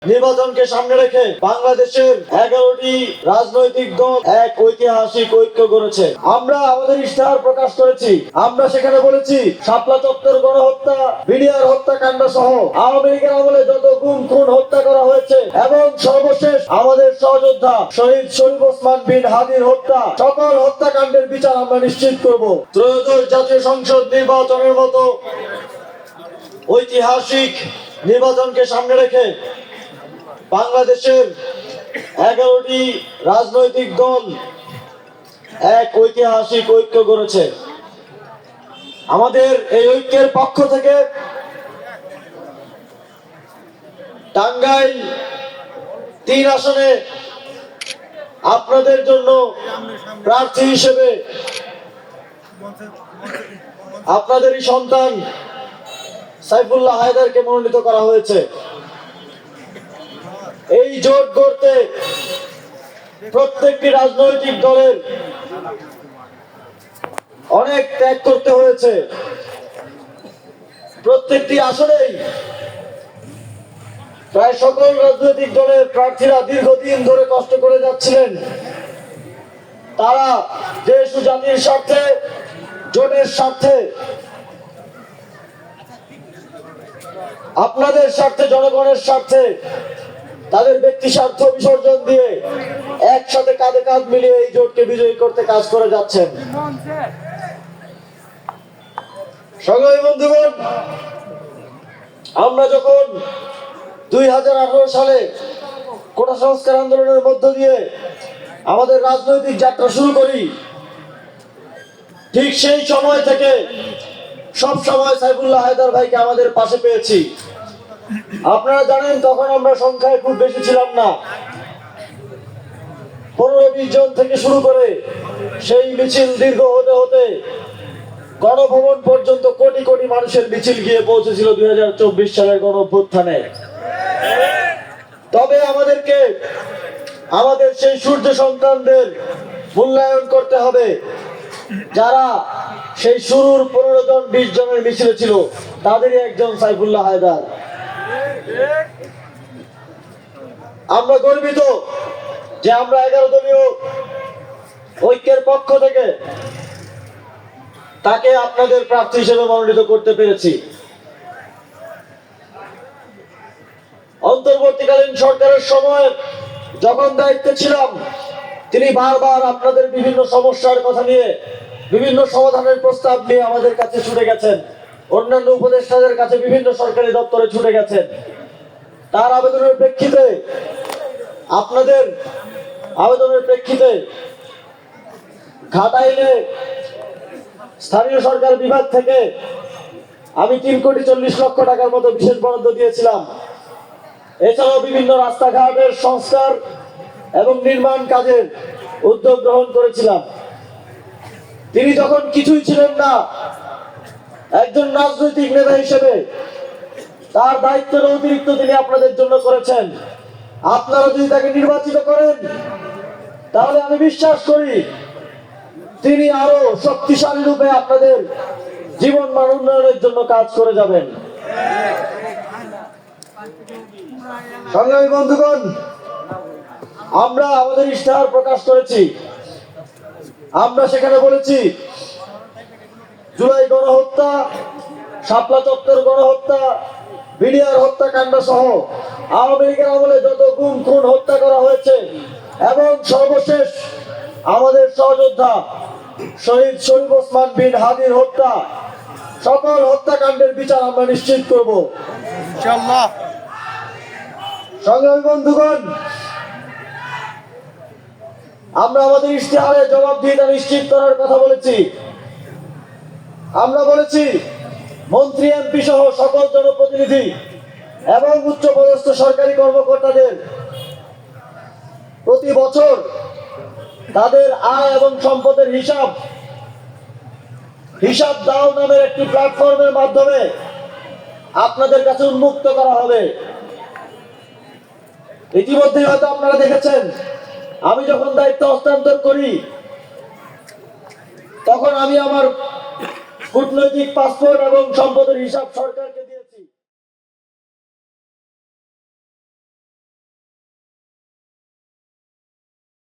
নির্বাচনকে সামনে রেখে বাংলাদেশের 11টি রাজনৈতিক দল এক ঐতিহাসিক ঐক্য করেছে। আমরা আমাদের ইশতেহার প্রকাশ করেছি। আমরা সেখানে বলেছি, শাপলা চত্বর গণহত্যা, বিডিআর হত্যাকাণ্ড সহ আওয়ামী লীগের আমলে যত গুম খুন হত্যা করা হয়েছে এবং সর্বশেষ আমাদের সহযোদ্ধা শহীদ শরীফ ওসমান বিন হাদির হত্যা, সকল হত্যাকাণ্ডের বিচার আমরা নিশ্চিত করব। ত্রয়োদশ জাতীয় সংসদ নির্বাচনের মতো ঐতিহাসিক নির্বাচনকে সামনে রেখে বাংলাদেশের 11টি রাজনৈতিক দল এক ঐতিহাসিক ঐক্য করেছে। আমাদের এই ঐক্যের পক্ষ থেকে টাঙ্গাইল 3 আসনে আপনাদের জন্য প্রার্থী হিসেবে আপনাদেরই সন্তান সাইফুল্লাহ হায়দারকে মনোনীত করা হয়েছে। এই জোট গড়তে প্রত্যেকটি রাজনৈতিক দলের অনেক ত্যাগ করতে হয়েছে। প্রত্যেকটি আসনেই প্রায় সকল রাজনৈতিক দলের প্রার্থীরা দীর্ঘদিন ধরে কষ্ট করে যাচ্ছিলেন। তারা দেশ ও জাতির স্বার্থে, জোটের স্বার্থে, আপনাদের স্বার্থে, জনগণের স্বার্থে তাদের ব্যক্তি স্বার্থ বিসর্জন দিয়ে একসাথে কাঁধে কাঁধ মিলিয়ে এই জোটকে বিজয়ী করতে কাজ করে যাচ্ছেন। সংগ্রামী বন্ধুগণ, আমরা যখন 2018 সালে কোটা সংস্কার আন্দোলনের মধ্য দিয়ে আমাদের রাজনৈতিক যাত্রা শুরু করি, ঠিক সেই সময় থেকে সব সময় সাইফুল্লাহ হায়দার ভাইকে আমাদের পাশে পেয়েছি। আপনারা জানেন, তখন আমরা সংখ্যায় খুব বেশি ছিলাম না। 15-20 জন থেকে শুরু করে সেই মিছিল দীর্ঘ হতে হতে গণভবন পর্যন্ত কোটি কোটি মানুষের মিছিল গিয়ে পৌঁছেছিল 2024 সালের গণঅভ্যুত্থানে। তবে আমাদেরকে আমাদের সেই সূর্য সন্তানদের মূল্যায়ন করতে হবে, যারা সেই শুরুর 15 জন 20 জনের মিছিলে ছিল, তাদেরই একজন সাইফুল্লাহ হায়দার। আমরা গর্বিত যে আমরা 11 দলীয় ঐক্যের পক্ষ থেকে তাকে আপনাদের প্রার্থী হিসেবে মনোনীত করতে পেরেছি। অন্তর্বর্তীকালীন সরকারের সময় যখন দায়িত্বে ছিলাম, তিনি বারবার আপনাদের বিভিন্ন সমস্যার কথা নিয়ে, বিভিন্ন সমাধানের প্রস্তাব নিয়ে আমাদের কাছে ছুটে গেছেন। অন্যান্য উপদেষ্টাদের কাছে বিভিন্ন সরকারি দপ্তরে ছুটে গেছেন। তার আবেদনের প্রেক্ষিতে, আপনাদের আবেদনের প্রেক্ষিতে ঘাটাইলে স্থানীয় সরকার বিভাগ থেকে আমি 3,40,00,000 টাকার মতো বিশেষ বরাদ্দ দিয়েছিলাম। এছাড়াও বিভিন্ন রাস্তাঘাটের সংস্কার এবং নির্মাণ কাজের উদ্যোগ গ্রহণ করেছিলাম। তিনি যখন কিছুই ছিলেন না, একজন রাজনৈতিক নেতা হিসেবে তার দায়িত্বের অতিরিক্ত তিনি আপনাদের জন্য করেছেন। আপনারা যদি তাকে নির্বাচিত করেন, তাহলে আমি বিশ্বাস করি তিনি আরো শক্তিশালী রূপে আপনাদের জীবন মান উন্নয়নের জন্য কাজ করে যাবেন। সংগ্রামী বন্ধুগণ, আমরা আমাদের ইশতেহার প্রকাশ করেছি। আমরা সেখানে বলেছি, জুলাই গণহত্যা, শাপলা চত্বর গণহত্যা, বিডিআর হত্যাকাণ্ড সহ আওয়ামী লীগের আমলে যত গুম খুন হত্যা করা হয়েছে এবং সর্বশেষ আমাদের সহযোদ্ধা শহীদ শরীফ ওসমান বিন হাদির হত্যা, সকল হত্যাকাণ্ডের বিচার আমরা নিশ্চিত করব ইনশাআল্লাহ। সংগ্রামী বন্ধুগণ, আমরা আমাদের ইশতেহারে জবাবদিহিতা নিশ্চিত করার কথা বলেছি। আমরা বলেছি, মন্ত্রী, এমপি সহ সকল জনপ্রতিনিধি এবং উচ্চপদস্থ সরকারি কর্মকর্তাদের প্রতি বছর তাদের আয় এবং সম্পদের হিসাব দাও নামের একটি প্ল্যাটফর্মের মাধ্যমে আপনাদের কাছে উন্মুক্ত করা হবে। ইতিমধ্যে হয়তো আপনারা দেখেছেন, আমি যখন দায়িত্ব হস্তান্তর করি, তখন আমি আমার কূটনৈতিক পাসপোর্ট এবং সম্পদের হিসাব সরকারকে